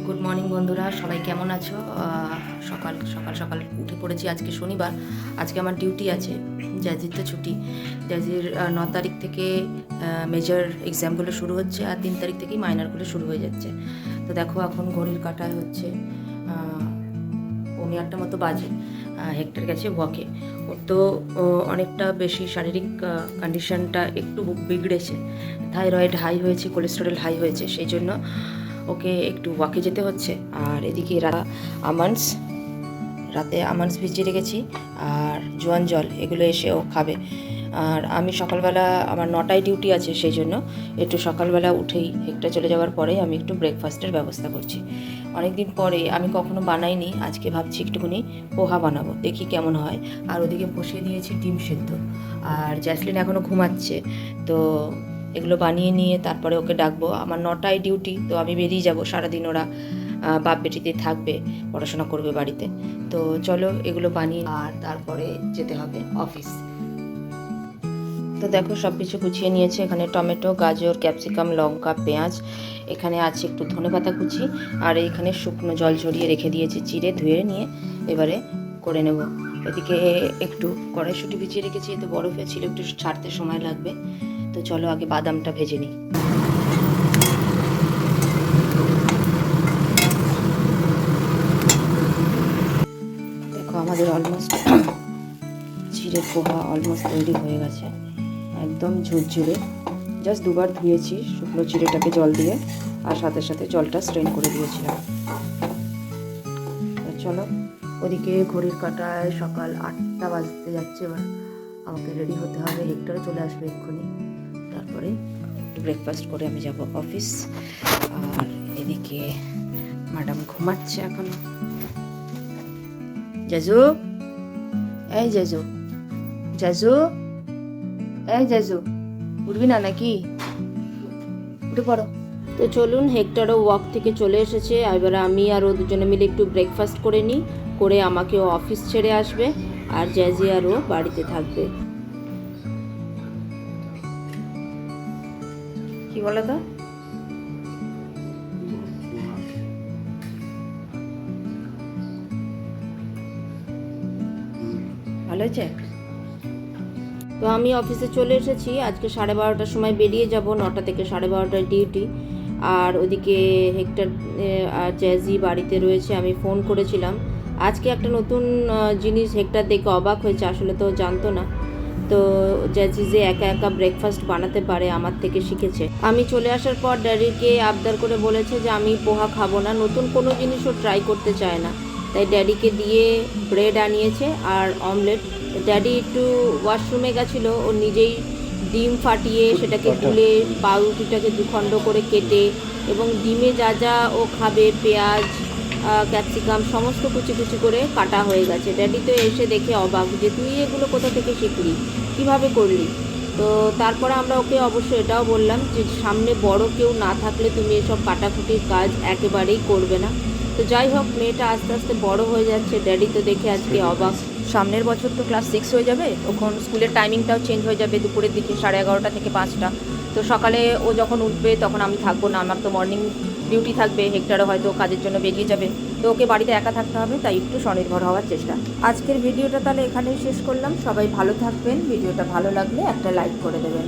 Good morning বন্ধুরা, সবাই কেমন আছো? সকাল সকাল সকাল উঠে পড়েছি। আজকে শনিবার, আজকে আমার ডিউটি আছে। জ্যাজির তো ছুটি। জ্যাজির 9 তারিখ থেকে মেজর এক্সামগুলো শুরু হচ্ছে, আর 3 তারিখ থেকেই মাইনারগুলো শুরু হয়ে যাচ্ছে। তো দেখো, এখন ঘড়ির কাঁটায় হচ্ছে 9:30 মতো বাজে। হেক্টর গেছে ওয়াকে। ওর তো অনেকটা বেশি শারীরিক কন্ডিশনটা একটু বিগড়েছে। থাইরয়েড হাই হয়েছে, কোলেস্টেরল হাই হয়েছে, সেই জন্য ওকে একটু ওয়াকে যেতে হচ্ছে। আর এদিকে রাতে আমন্ডস ভিজিয়ে রেখেছি, আর জোয়ান জল এগুলো এসে ও খাবে। আর আমি সকালবেলা আমার 9টায় ডিউটি আছে, সেই জন্য একটু সকালবেলা উঠেই হেক্টর চলে যাওয়ার পরেই আমি একটু ব্রেকফাস্টের ব্যবস্থা করছি। অনেক দিন পরে আমি কখনো বানাইনি, আজকে ভাবছি একটুখানি পোহা বানাবো, দেখি কেমন হয়। আর ওদিকে বসিয়ে দিয়েছি ডিম সেদ্ধ। আর জ্যাসলিন এখনও ঘুমাচ্ছে, তো এগুলো বানিয়ে নিয়ে তারপরে ওকে ডাকবো। আমার 9টায় ডিউটি, তো আমি বেরিয়ে যাব। সারাদিন ওরা বাপ বেটিতে থাকবে, পড়াশোনা করবে বাড়িতে। তো চলো এগুলো বানিয়ে, আর তারপরে যেতে হবে অফিস। তো দেখো, সব কিছু গুছিয়ে নিয়েছে। এখানে টমেটো, গাজর, ক্যাপসিকাম, লঙ্কা, পেঁয়াজ, এখানে আছে একটু ধনেপাতা কুচি, আর এইখানে শুকনো জল ঝরিয়ে রেখে দিয়েছি, চিড়ে ধুয়ে নিয়ে এবারে করে নেব। এদিকে একটু কড়াইশুঁটি ভিজিয়ে রেখেছি, এতে বরফে ছিল, একটু ছাড়তে সময় লাগবে। তো চলো আগে বাদামটা ভেজে নিই। দেখো, আমাদের অলমোস্ট চিড়ের পোহা অলমোস্ট তৈরি হয়ে গেছে, একদম ঝুরঝুরে। জাস্ট দুবার ধুয়েছি শুকনো চিড়েটাকে জল দিয়ে, আর সাথে সাথে জলটা স্ট্রেন করে দিয়েছিলাম। চলো, ওদিকে ঘড়ির কাঁটায় সকাল 8টা বাজতে যাচ্ছে। এবার আমাকে রেডি হতে হবে, হেক্টরে চলে আসবে এক্ষুনি। তারপরে ব্রেকফাস্ট করে আমি যাব অফিস। আর এদিকে ম্যাডাম ঘুমাচ্ছে এখনো। জাজু, এই জাজু, জাজু, এই জাজু, উঠবি না নাকি? উঠে পড়ো। তো চলুন, হেক্টরও ওয়াক থেকে চলে এসেছে। এবারে আমি আর ও দুজনে মিলে একটু ব্রেকফাস্ট করে নিই, করে আমাকে ও অফিস ছেড়ে আসবে, আর জ্যাজি আর ও বাড়িতে থাকবে। কি বলো তো? ভালো হয়েছে? তো আমি অফিসে চলে এসেছি। আজকে 12:30টার সময় বেরিয়ে যাব, 9টা থেকে 12:30টার ডিউটি। আর ওদিকে হেক্টর আর জ্যাজি বাড়িতে রয়েছে। আমি ফোন করেছিলাম। আজকে একটা নতুন জিনিস হেক্টর দেখে অবাক হয়েছে, আসলে তো জানতো না। তো জ্যাজি যে একা একা ব্রেকফাস্ট বানাতে পারে, আমার থেকে শিখেছে। আমি চলে আসার পর ড্যাডিকে আবদার করে বলেছে যে আমি পোহা খাবো না, নতুন কোনো জিনিসও ট্রাই করতে চায় না। তাই ড্যাডিকে দিয়ে ব্রেড আনিয়েছে আর অমলেট। ড্যাডি একটু ওয়াশরুমে গেছিলো, ও নিজেই ডিম ফাটিয়ে সেটাকে গুলে পাউরুটিটাকে দুখণ্ড করে কেটে, এবং ডিমে যা যা ও খাবে, পেঁয়াজ, ক্যাপসিকাম সমস্ত কুচি কুচি করে কাটা হয়ে গেছে। ড্যাডি তো এসে দেখে অবাক যে তুই এগুলো কোথা থেকে শিখলি, কীভাবে করলি। তো তারপরে আমরা ওকে অবশ্য এটাও বললাম যে সামনে বড় কেউ না থাকলে তুমি এসব কাটাকুটির কাজ একেবারেই করবে না। তো যাই হোক, মেয়েটা আস্তে আস্তে বড় হয়ে যাচ্ছে। ড্যাডি তো দেখে আজকে অবাক। সামনের বছর তো ক্লাস 6 হয়ে যাবে, তখন স্কুলের টাইমিংটাও চেঞ্জ হয়ে যাবে, দুপুরের দিকে 11:30 থেকে 5টা। তো সকালে ও যখন উঠবে তখন আমি থাকবো না, আমার তো মর্নিং ডিউটি থাকবে। হেক্টরও হয়তো কাজের জন্য বেরিয়ে যাবে, তো ওকে বাড়িতে একা থাকতে হবে, তাই একটু স্বনির্ভর হওয়ার চেষ্টা। আজকের ভিডিওটা তাহলে এখানেই শেষ করলাম। সবাই ভালো থাকবেন। ভিডিওটা ভালো লাগলে একটা লাইক করে দেবেন।